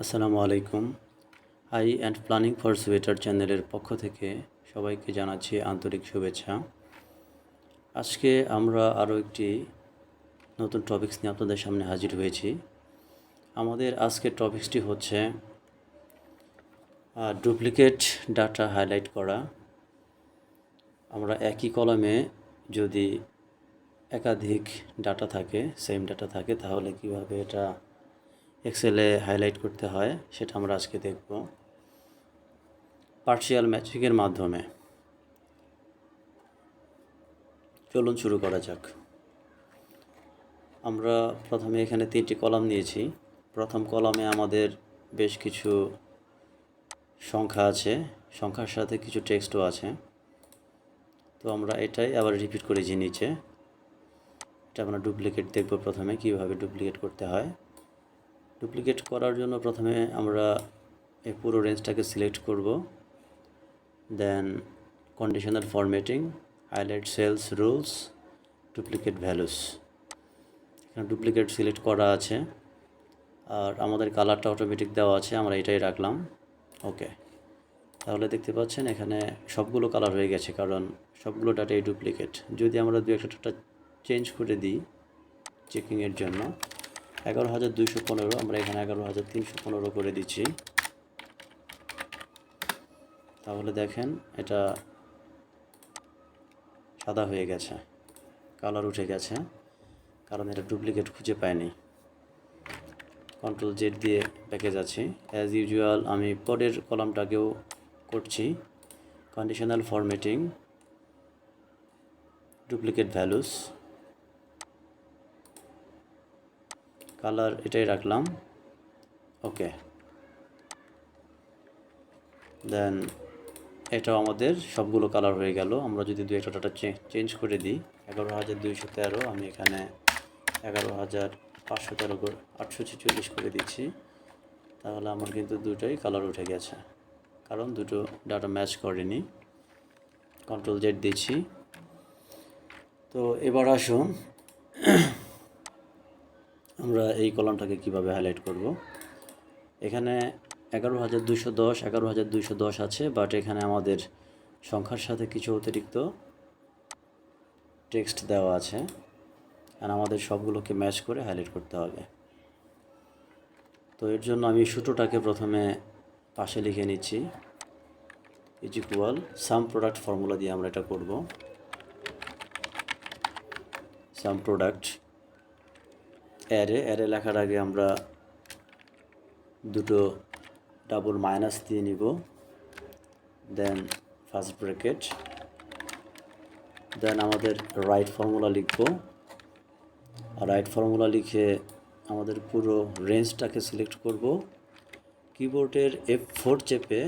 আসসালামু আলাইকুম। I and planning for sweater চ্যানেলের পক্ষ থেকে সবাইকে জানাচ্ছি আন্তরিক শুভেচ্ছা। আজকে আমরা আরও একটি নতুন টপিকস নিয়ে আপনাদের সামনে হাজির হয়েছি। আমাদের আজকের টপিকসটি হচ্ছে ডুপ্লিকেট ডাটা হাইলাইট করা। আমরা একই কলামে যদি একাধিক ডাটা থাকে, সেম ডাটা থাকে, তাহলে কিভাবে এটা এক্সেলে হাইলাইট করতে হয় সেটা আমরা আজকে দেখব পার্শিয়াল ম্যাচিংয়ের মাধ্যমে। চলুন শুরু করা যাক। আমরা প্রথমে এখানে 3টি কলাম নিয়েছি। প্রথম কলামে আমাদের বেশ কিছু সংখ্যা আছে, সংখ্যার সাথে কিছু টেক্সটও আছে। তো আমরা এটাই আবার রিপিট করেছি নিচে। এটা আমরা ডুপ্লিকেট দেখব প্রথমে কীভাবে ডুপ্লিকেট করতে হয়। ডুপ্লিকেট করার জন্য প্রথমে আমরা এই পুরো রেঞ্জটাকে সিলেক্ট করব, then conditional formatting, highlight cells rules, duplicate values. এখানে ডুপ্লিকেট সিলেক্ট করা আছে আর আমাদের কালারটা অটোমেটিক দেওয়া আছে, আমরা এটাই রাখলাম। ওকে, তাহলে দেখতে পাচ্ছেন এখানে সবগুলো কালার হয়ে গেছে, কারণ সবগুলো ডাটাই ডুপ্লিকেট। যদি আমরা দু একটা ডাটা চেঞ্জ করে দিই চেকিংয়ের জন্য, 11,215 আমরা এখানে 11,315 করে দিচ্ছি, তাহলে দেখেন এটা সাদা হয়ে গেছে, কালার উঠে গেছে, কারণ এটা ডুপ্লিকেট খুঁজে পায়নি। Ctrl Z দিয়ে ব্যাকে যাচ্ছি। অ্যাজ ইউজুয়াল আমি পরের কলামটাকেও করছি, conditional formatting, duplicate values, colour এটাই রাখলাম। ওকে, দেন এটাও আমাদের সবগুলো কালার হয়ে গেল। আমরা যদি দু একটা ডাটা চেঞ্জ করে দিই, 11,213 আমি এখানে 11,513 846 করে দিচ্ছি, তাহলে আমার কিন্তু দুটোই কালার উঠে গেছে, কারণ দুটো ডাটা ম্যাচ করেনি। Ctrl Z দিচ্ছি। তো এবার আসুন আমরা এই কলামটাকে কিভাবে হাইলাইট করব। এখানে 11,210 11,210 আছে, বাট এখানে আমাদের সংখ্যার সাথে কিছু অতিরিক্ত টেক্সট দেওয়া আছে, আর আমাদের সবগুলোকে ম্যাচ করে হাইলাইট করতে হবে। তো এর জন্য আমি সূত্রটাকে প্রথমে পাশে লিখে নিচ্ছি, is equal some product formula দিয়ে আমরা এটা করব। সাম প্রোডাক্ট অ্যারে লেখার আগে আমরা দুটো ডাবল মাইনাস দিয়ে নিব, দেন ফার্স্ট ব্র্যাকেট, দেন আমাদের রাইট ফর্মুলা লিখব। রাইট ফর্মুলা লিখে আমাদের পুরো রেঞ্জটাকে সিলেক্ট করব, কিবোর্ডের F4 চেপে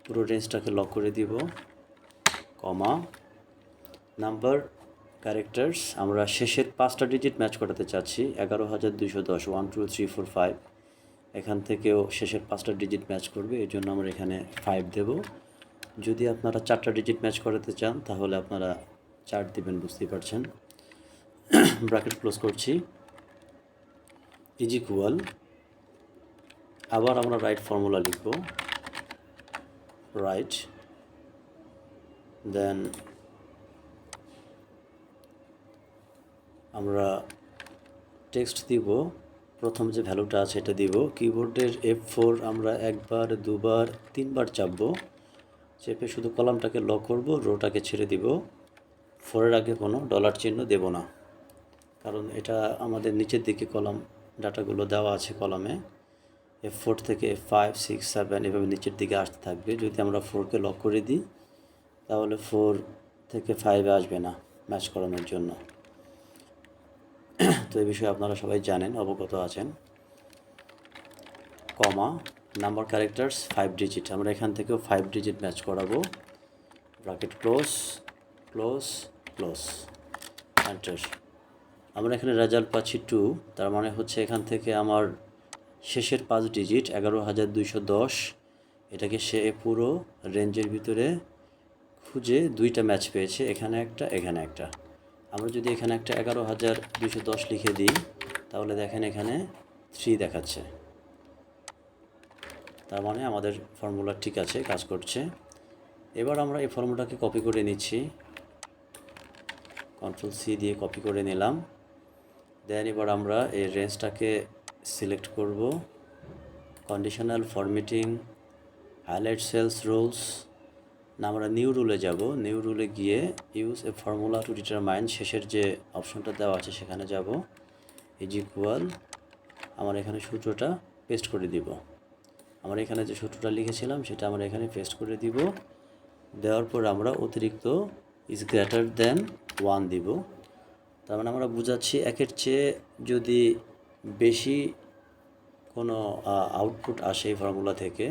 পুরো রেঞ্জটাকে লক করে দিব, কমা, নাম্বার ক্যারেক্টার্স আমরা শেষের 5টা ডিজিট ম্যাচ করাতে চাচ্ছি, 11,210 1 2 3 4 5, এখান থেকেও শেষের 5টা ডিজিট ম্যাচ করবে, এই জন্য আমরা এখানে 5 দেব। যদি আপনারা 4টা ডিজিট ম্যাচ করাতে চান তাহলে আপনারা 4 দিবেন, বুঝতেই পারছেন। ব্র্যাকেট ক্লোজ করছি, ইজ ইকুয়াল, আবার আমরা রাইট ফর্মুলা লিখব, রাইট, দেন আমরা টেক্সট দিব, প্রথম যে ভ্যালুটা আছে এটা দিব। কিবোর্ডের F4 আমরা একবার, দুবার, 3বার চাপবো, চেপে শুধু কলামটাকে লক করব, রোটাকে ছেড়ে দিব। 4-এর আগে কোনো ডলার চিহ্ন দেব না, কারণ এটা আমাদের নিচের দিকে কলাম ডাটাগুলো দেওয়া আছে কলামে, F4 থেকে F5 6 7 এভাবে নিচের দিকে আসতে থাকবে। যদি আমরা 4কে লক করে দিই তাহলে 4 থেকে 5-এ আসবে না ম্যাচ করানোর জন্য। তো এই বিষয়ে আপনারা সবাই জানেন, অবগত আছেন। কমা, নাম্বার ক্যারেক্টার্স 5 ডিজিট, আমরা এখান থেকেও 5 ডিজিট ম্যাচ করাবো, bracket close close close, enter. আমরা এখানে রেজাল্ট পাচ্ছি 2, তার মানে হচ্ছে এখান থেকে আমার শেষের 5 ডিজিট 11,210, এটাকে সে পুরো রেঞ্জের ভিতরে খুঁজে 2টা ম্যাচ পেয়েছে, এখানে একটা, এখানে একটা। আমরা যদি এখানে একটা 11,210 লিখে দিই তাহলে দেখেন এখানে 3 দেখাচ্ছে, তার মানে আমাদের ফর্মুলা ঠিক আছে, কাজ করছে। এবার আমরা এই ফর্মুলাটাকে কপি করে নিচ্ছি, Ctrl+C দিয়ে কপি করে নিলাম। দেন এবার আমরা এই রেঞ্জটাকে সিলেক্ট করব, conditional formatting, highlight cells rules না, আমরা নিউ রুলে যাব। নিউ রুলে গিয়ে use a formula to determine, শেষের যে অপশনটা দেওয়া আছে সেখানে যাব, ইজ ইকুয়াল, আমার এখানে সূত্রটা পেস্ট করে দিব। আমরা এখানে যে সূত্রটা লিখেছিলাম সেটা আমরা এখানে পেস্ট করে দিব। দেওয়ার পর আমরা অতিরিক্ত ইজ গ্রেটার দেন 1 দিব। তার মানে আমরা বুঝাচ্ছি একের চেয়ে যদি বেশি কোনো আউটপুট আসে এই ফর্মুলা থেকে,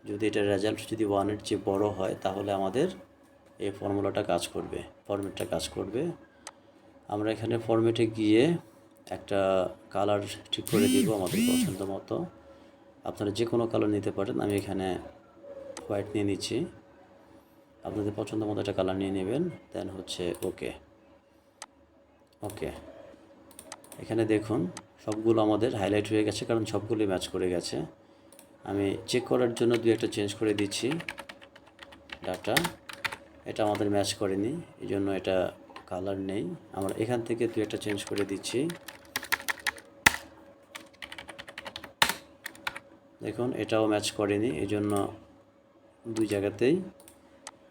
যদি এটার রেজাল্ট যদি 1-এর চেয়ে বড় হয়, তাহলে আমাদের এই ফর্মুলাটা কাজ করবে, ফরম্যাটটা কাজ করবে। আমরা এখানে ফরম্যাটে গিয়ে একটা কালার ঠিক করে দিব আমাদের পছন্দ মতো। আপনারা যে কোনো কালার নিতে পারেন, আমি এখানে হোয়াইট নিয়ে নিচ্ছি। আপনাদের পছন্দ মতো একটা কালার নিয়ে নেবেন। দেন হচ্ছে ওকে। এখানে দেখুন সবগুলো আমাদের হাইলাইট হয়ে গেছে, কারণ সবগুলোই ম্যাচ করে গেছে। আমি চেক করার জন্য 2-একটা চেঞ্জ করে দিচ্ছি ডাটা। এটা আমাদের ম্যাচ করেনি, এই জন্য এটা কালার নেই। আমরা এখান থেকে 2-একটা চেঞ্জ করে দিচ্ছি। দেখুন এটাও ম্যাচ করেনি, এই জন্য 2 জায়গাতেই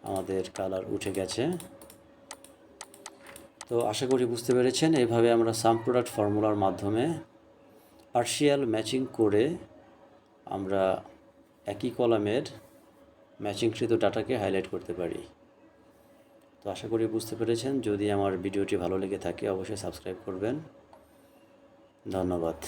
আমাদের কালার উঠে গেছে। তো আশা করি বুঝতে পেরেছেন। এইভাবে আমরা সাম প্রোডাক্ট ফর্মুলার মাধ্যমে পার্শিয়াল ম্যাচিং করে আমরা একই কলামের ম্যাচিংকৃত ডাটাকে হাইলাইট করতে পারি। তো আশা করি বুঝতে পেরেছেন। যদি আমার ভিডিওটি ভালো লেগে থাকে অবশ্যই সাবস্ক্রাইব করবেন। ধন্যবাদ।